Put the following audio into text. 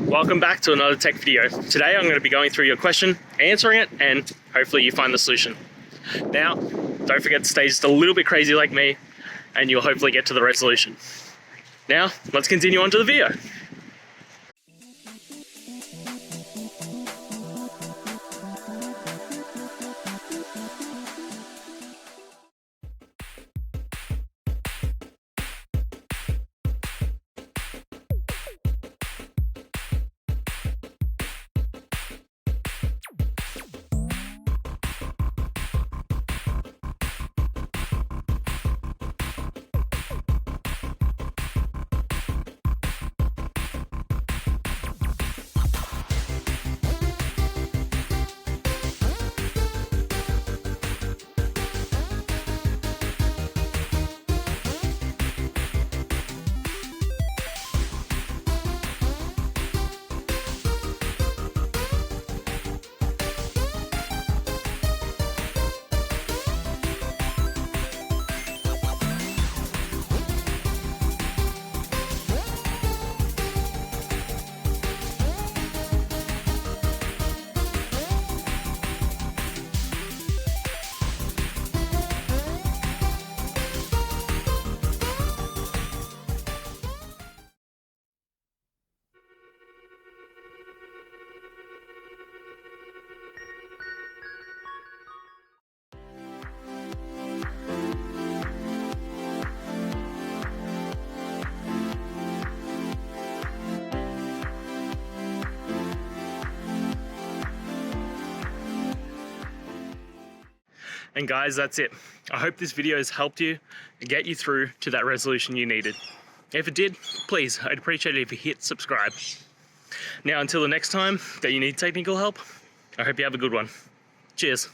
welcome back to another tech video. Today I'm going to be going through your question, answering it, and hopefully you find the solution. Now, don't forget to stay just a little bit crazy like me, and you'll hopefully get to the resolution. Now, let's continue on to the video. And guys, that's it. I hope this video has helped you and get you through to that resolution you needed. If it did, please, I'd appreciate it if you hit subscribe. Now, until the next time that you need technical help, I hope you have a good one. Cheers.